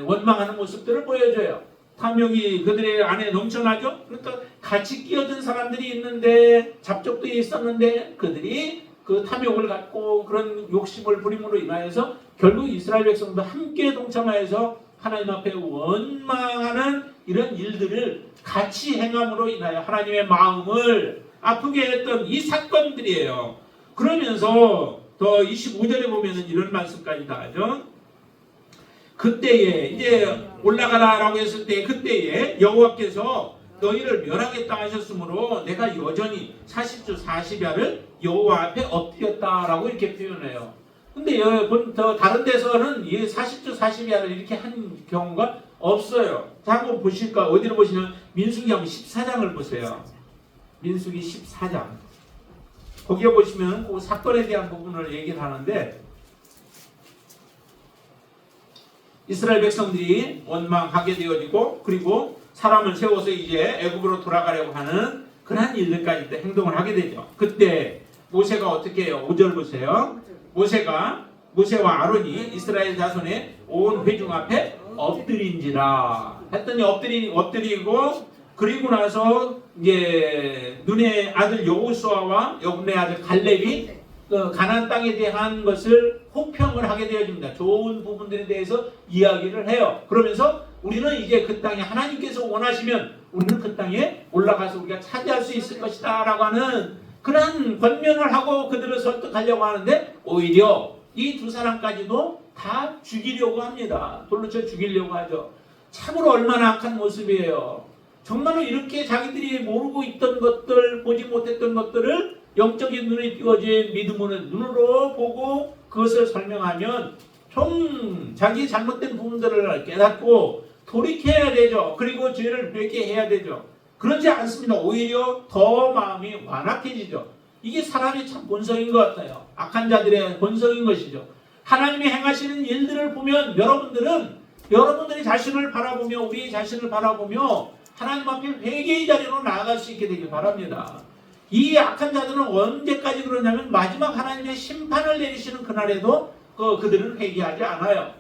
원망하는 모습들을 보여줘요. 탐욕이 그들의 안에 넘쳐나죠. 그러니까 같이 끼어든 사람들이 있는데, 잡족도 있었는데 그들이 그 탐욕을 갖고 그런 욕심을 부림으로 인하여서 결국 이스라엘 백성도 함께 동참하여서 하나님 앞에 원망하는 이런 일들을 같이 행함으로 인하여 하나님의 마음을 아프게 했던 이 사건들이에요. 그러면서 더 25절에 보면은 이런 말씀까지 나오죠. 그때에 이제 올라가라라고 했을 때, 그때에 여호와께서 너희를 멸하겠다 하셨으므로 내가 여전히 40주 40야를 여호와 앞에 엎드렸다라고 이렇게 표현해요. 근데 더 다른 데서는 이 40주 40야를 이렇게 한 경우가 없어요. 자, 한번 보실까? 어디로 보시면 민수기 한번 14장을 보세요. 민수기 14장. 거기에 보시면 그 사건에 대한 부분을 얘기를 하는데 이스라엘 백성들이 원망하게 되어지고 그리고 사람을 세워서 이제 애굽으로 돌아가려고 하는 그러한 일들까지 행동을 하게 되죠. 그때 모세가 어떻게 해요? 5절 보세요. 모세와 아론이 이스라엘 자손의 온 회중 앞에 엎드린지라 했더니 엎드리고 그리고 나서 이제 눈의 아들 여호수아와 여분의 아들 갈렙이 가나안 땅에 대한 것을 호평을 하게 되어집니다. 좋은 부분들에 대해서 이야기를 해요. 그러면서 우리는 이제 그 땅에 하나님께서 원하시면 우리는 그 땅에 올라가서 우리가 차지할 수 있을 것이다 라고 하는 그런 권면을 하고 그들을 설득하려고 하는데 오히려 이 두 사람까지도 다 죽이려고 합니다. 돌로 쳐 죽이려고 하죠. 참으로 얼마나 악한 모습이에요. 정말로 이렇게 자기들이 모르고 있던 것들, 보지 못했던 것들을 영적인 눈에 띄워진 믿음으로 눈으로 보고 그것을 설명하면 좀 자기 잘못된 부분들을 깨닫고 돌이켜야 되죠. 그리고 죄를 회개해야 되죠. 그렇지 않습니다. 오히려 더 마음이 완악해지죠. 이게 사람의 참 본성인 것 같아요. 악한 자들의 본성인 것이죠. 하나님이 행하시는 일들을 보면 여러분들이 자신을 바라보며 우리 자신을 바라보며 하나님 앞에 회개의 자리로 나아갈 수 있게 되길 바랍니다. 이 악한 자들은 언제까지 그러냐면 마지막 하나님의 심판을 내리시는 그날에도 그들은 회개하지 않아요.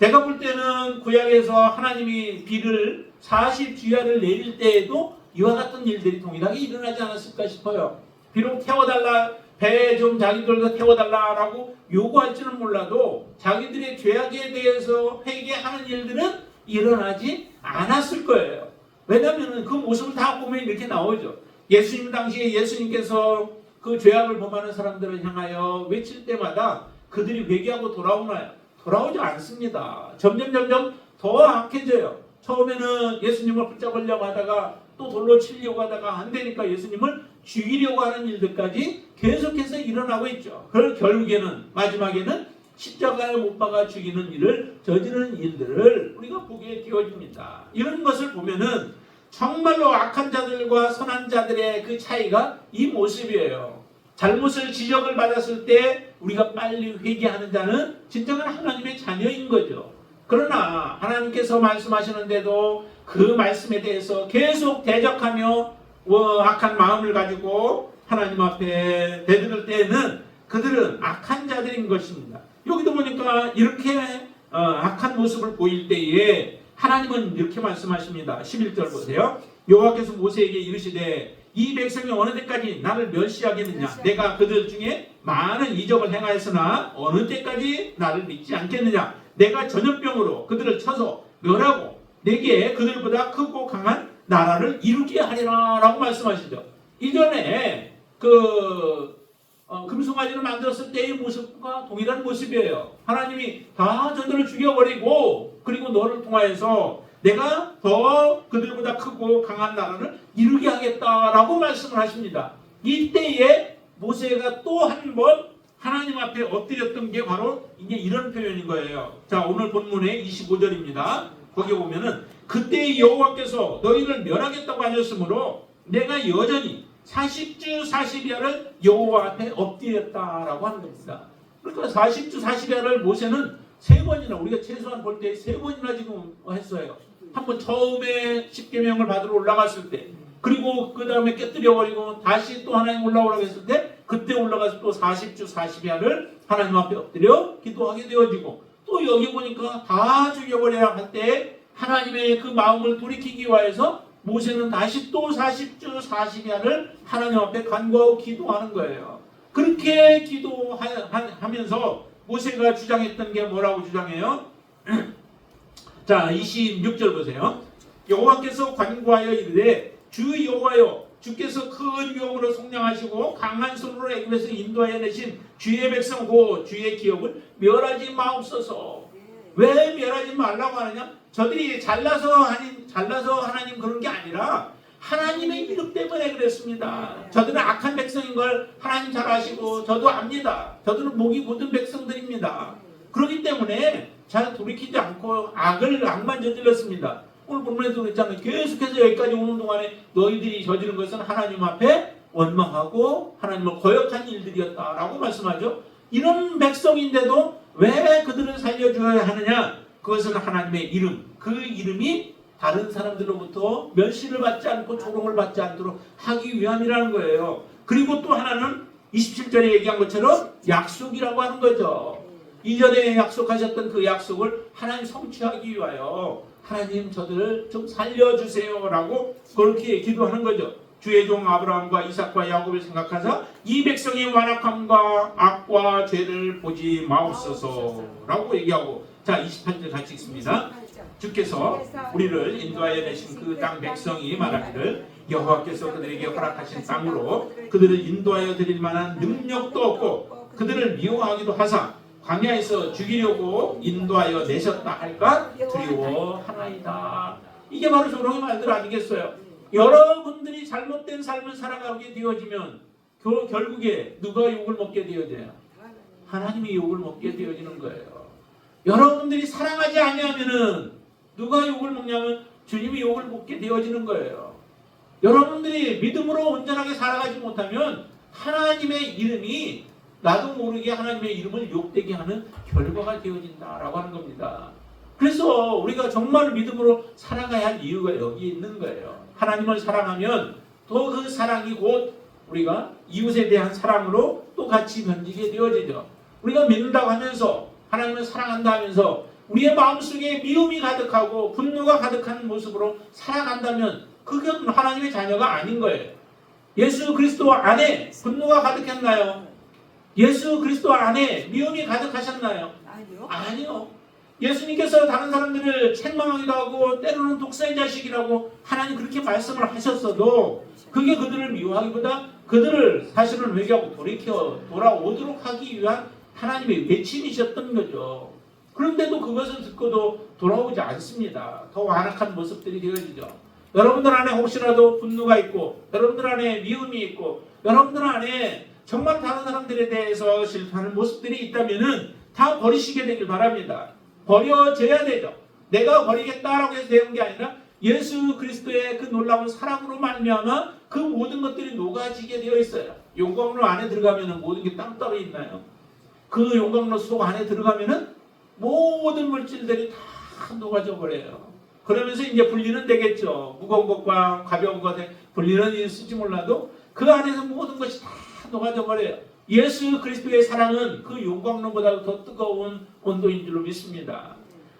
제가 볼 때는 구약에서 하나님이 비를 40주야를 내릴 때에도 이와 같은 일들이 동일하게 일어나지 않았을까 싶어요. 비록 태워달라, 배에 좀 자기들도 태워달라라고 요구할지는 몰라도 자기들의 죄악에 대해서 회개하는 일들은 일어나지 않았을 거예요. 왜냐하면 그 모습을 다 보면 이렇게 나오죠. 예수님 당시에 예수님께서 그 죄악을 범하는 사람들을 향하여 외칠 때마다 그들이 회개하고 돌아오나요? 돌아오지 않습니다. 점점 더 악해져요. 처음에는 예수님을 붙잡으려고 하다가 또 돌로 치려고 하다가 안 되니까 예수님을 죽이려고 하는 일들까지 계속해서 일어나고 있죠. 그걸 결국에는 마지막에는 십자가에 못 박아 죽이는 일을 저지르는 일들을 우리가 보게 되어집니다. 이런 것을 보면은 정말로 악한 자들과 선한 자들의 그 차이가 이 모습이에요. 잘못을 지적을 받았을 때 우리가 빨리 회개하는 자는 진정한 하나님의 자녀인 거죠. 그러나 하나님께서 말씀하시는데도 그 말씀에 대해서 계속 대적하며 악한 마음을 가지고 하나님 앞에 대들을 때에는 그들은 악한 자들인 것입니다. 여기도 보니까 이렇게 악한 모습을 보일 때에 하나님은 이렇게 말씀하십니다. 11절 보세요. 여호와께서 모세에게 이르시되 이 백성이 어느 때까지 나를 멸시하겠느냐. 내가 그들 중에 많은 이적을 행하였으나 어느 때까지 나를 믿지 않겠느냐. 내가 전염병으로 그들을 쳐서 멸하고 내게 그들보다 크고 강한 나라를 이루게 하리라 라고 말씀하시죠. 이전에 금송아지를 만들었을 때의 모습과 동일한 모습이에요. 하나님이 다 저들을 죽여버리고 그리고 너를 통하여서 내가 더 그들보다 크고 강한 나라를 이루게 하겠다라고 말씀을 하십니다. 이때에 모세가 또 한 번 하나님 앞에 엎드렸던 게 바로 이제 이런 표현인 거예요. 자, 오늘 본문의 25절입니다. 거기 보면은 그때 여호와께서 너희를 멸하겠다고 하셨으므로 내가 여전히 40주 40야를 여호와 앞에 엎드렸다라고 하는 겁니다. 그러니까 40주 40야를 모세는 세 번이나 우리가 최소한 볼 때 세 번이나 지금 했어요. 한번 처음에 십계명을 받으러 올라갔을 때, 그리고 그 다음에 깨뜨려버리고 다시 또 하나님 올라오라고 했을 때 그때 올라가서 또 40주 40야를 하나님 앞에 엎드려 기도하게 되어지고, 또 여기 보니까 다 죽여버리라 할 때 하나님의 그 마음을 돌이키기 위해서 모세는 다시 또 40주 40야를 하나님 앞에 간구하고 기도하는 거예요. 그렇게 기도하면서 모세가 주장했던 게 뭐라고 주장해요? 자, 26절 보세요. 여호와께서 간구하여 이르되 주 여호와여, 주께서 큰 위엄으로 속량하시고 강한 손으로 애굽에서 인도하여 내신 주의 백성 곧 주의 기업을 멸하지 마옵소서. 왜 멸하지 말라고 하느냐? 저들이 잘나서 하나님 그런 게 아니라 하나님의 이름 때문에 그랬습니다. 저들은 악한 백성인 걸 하나님 잘 아시고 저도 압니다. 저들은 목이 곧은 백성들입니다. 그렇기 때문에 잘 돌이키지 않고 악만 저질렀습니다. 오늘 본문에도 그랬잖아요. 계속해서 여기까지 오는 동안에 너희들이 저지른 것은 하나님 앞에 원망하고 하나님을 거역한 일들이었다라고 말씀하죠. 이런 백성인데도 왜 그들을 살려줘야 하느냐? 그것은 하나님의 이름, 그 이름이 다른 사람들로부터 멸시를 받지 않고 조롱을 받지 않도록 하기 위함이라는 거예요. 그리고 또 하나는 27절에 얘기한 것처럼 약속이라고 하는 거죠. 이전에 약속하셨던 그 약속을 하나님 성취하기 위하여 하나님 저들을 좀 살려주세요 라고 그렇게 기도하는 거죠. 주의 종 아브라함과 이삭과 야곱을 생각하사 이 백성의 완악함과 악과 죄를 보지 마옵소서 라고 얘기하고, 자 28절 같이 읽습니다. 주께서 우리를 인도하여 내신 그 땅 백성이 말하기를 여호와께서 그들에게 허락하신 땅으로 그들을 인도하여 드릴 만한 능력도 없고 그들을 미워하기도 하사 광야에서 죽이려고 인도하여 내셨다 할까 두려워하나이다. 이게 바로 조롱의 말들 아니겠어요? 여러분들이 잘못된 삶을 살아가게 되어지면 결국에 누가 욕을 먹게 되어져요? 하나님이 욕을 먹게 되어지는 거예요. 여러분들이 사랑하지 아니하면은 누가 욕을 먹냐면 주님이 욕을 먹게 되어지는 거예요. 여러분들이 믿음으로 온전하게 살아가지 못하면 하나님의 이름이 나도 모르게 하나님의 이름을 욕되게 하는 결과가 되어진다라고 하는 겁니다. 그래서 우리가 정말 믿음으로 살아가야 할 이유가 여기 있는 거예요. 하나님을 사랑하면 또 그 사랑이 곧 우리가 이웃에 대한 사랑으로 또 같이 변지게 되어지죠. 우리가 믿는다고 하면서 하나님을 사랑한다 하면서 우리의 마음속에 미움이 가득하고 분노가 가득한 모습으로 살아간다면 그건 하나님의 자녀가 아닌 거예요. 예수 그리스도 안에 분노가 가득했나요? 예수 그리스도 안에 미움이 가득하셨나요? 아니요. 예수님께서 다른 사람들을 책망하기도 하고 때로는 독사의 자식이라고 하나님 그렇게 말씀을 하셨어도 그게 그들을 미워하기보다 그들을 사실은 회개하고 돌아오도록 하기 위한 하나님의 외침이셨던 거죠. 그런데도 그것을 듣고도 돌아오지 않습니다. 더 완악한 모습들이 되어지죠. 여러분들 안에 혹시라도 분노가 있고 여러분들 안에 미움이 있고 여러분들 안에 정말 다른 사람들에 대해서 실패하는 모습들이 있다면은 다 버리시게 되길 바랍니다. 버려져야 되죠. 내가 버리겠다라고 해서 되는 게 아니라 예수 그리스도의 그 놀라운 사랑으로 말미암아 그 모든 것들이 녹아지게 되어 있어요. 용광로 안에 들어가면은 모든 게 땅따로 있나요? 그 용광로 속 안에 들어가면은 모든 물질들이 다 녹아져 버려요. 그러면서 이제 분리는 되겠죠. 무거운 것과 가벼운 것에 분리는 있을지 몰라도 그 안에서 모든 것이 다 녹아져 버려요. 예수 그리스도의 사랑은 그 용광로보다 더 뜨거운 온도인 줄로 믿습니다.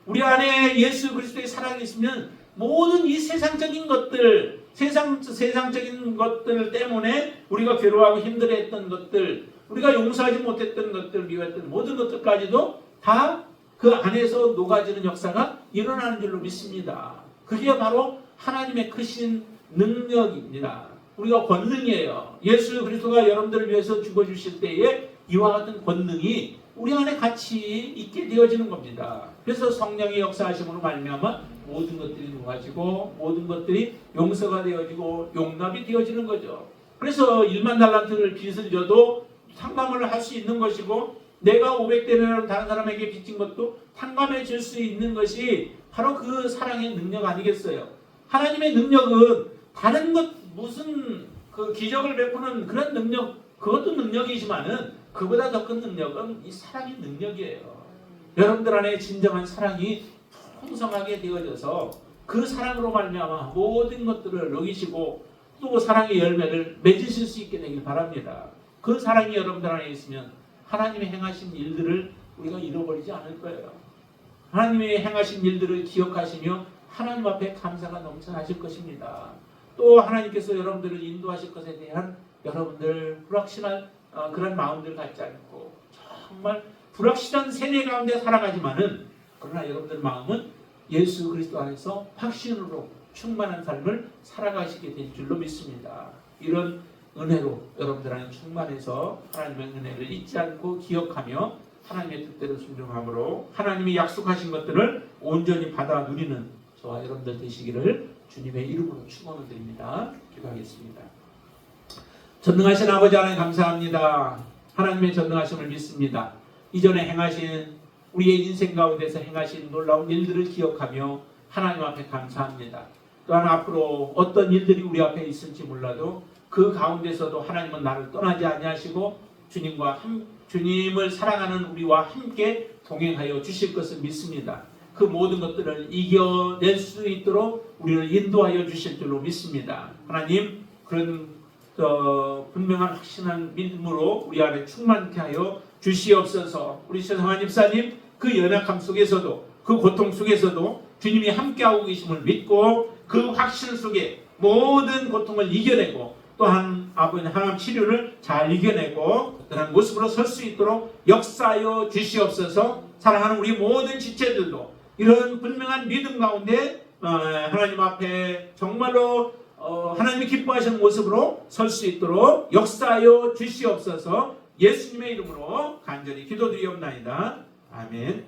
우리 안에 예수 그리스도의 사랑이 있으면 모든 이 세상적인 것들, 세상적인 것들 때문에 우리가 괴로워하고 힘들어했던 것들, 우리가 용서하지 못했던 것들, 미워했던 모든 것들까지도 다 그 안에서 녹아지는 역사가 일어나는 줄로 믿습니다. 그게 바로 하나님의 크신 능력입니다. 우리가 권능이에요. 예수 그리스도가 여러분들을 위해서 죽어주실 때에 이와 같은 권능이 우리 안에 같이 있게 되어지는 겁니다. 그래서 성령의 역사하심으로 말미암아 모든 것들이 녹아지고 모든 것들이 용서가 되어지고 용납이 되어지는 거죠. 그래서 1만 달란트를 빚을 져도 탕감을 할 수 있는 것이고 내가 500대를 다른 사람에게 빚진 것도 탕감해 줄 수 있는 것이 바로 그 사랑의 능력 아니겠어요? 하나님의 능력은 다른 것 무슨 그 기적을 베푸는 그런 능력, 그것도 능력이지만은 그보다 더 큰 능력은 이 사랑의 능력이에요. 여러분들 안에 진정한 사랑이 풍성하게 되어져서 그 사랑으로 말미암아 모든 것들을 녹이시고 또 사랑의 열매를 맺으실 수 있게 되길 바랍니다. 그 사랑이 여러분들 안에 있으면 하나님의 행하신 일들을 우리가 잃어버리지 않을 거예요. 하나님의 행하신 일들을 기억하시며 하나님 앞에 감사가 넘쳐나실 것입니다. 또 하나님께서 여러분들을 인도하실 것에 대한 여러분들 불확실한 그런 마음들 갖지 않고 정말 불확실한 세대 가운데 살아가지만은 그러나 여러분들 마음은 예수 그리스도 안에서 확신으로 충만한 삶을 살아가시게 될 줄로 믿습니다. 이런 은혜로 여러분들 안에 충만해서 하나님의 은혜를 잊지 않고 기억하며 하나님의 뜻대로 순종함으로 하나님이 약속하신 것들을 온전히 받아 누리는 저와 여러분들 되시기를 주님의 이름으로 축원을 드립니다. 기도하겠습니다. 전능하신 아버지 하나님 감사합니다. 하나님의 전능하심을 믿습니다. 이전에 행하신 우리의 인생 가운데서 행하신 놀라운 일들을 기억하며 하나님 앞에 감사합니다. 또한 앞으로 어떤 일들이 우리 앞에 있을지 몰라도 그 가운데서도 하나님은 나를 떠나지 아니하시고 주님을 사랑하는 우리와 함께 동행하여 주실 것을 믿습니다. 그 모든 것들을 이겨낼 수 있도록 우리를 인도하여 주실 줄로 믿습니다. 하나님 그런 분명한 확신한 믿음으로 우리 안에 충만케 하여 주시옵소서. 우리 최성환 집사님 그 연약함 속에서도 그 고통 속에서도 주님이 함께하고 계심을 믿고 그 확신 속에 모든 고통을 이겨내고 또한 아버지 항암 치료를 잘 이겨내고 그런 모습으로 설 수 있도록 역사하여 주시옵소서. 사랑하는 우리 모든 지체들도 이런 분명한 믿음 가운데 하나님 앞에 정말로 하나님이 기뻐하시는 모습으로 설 수 있도록 역사하여 주시옵소서. 예수님의 이름으로 간절히 기도드리옵나이다. 아멘.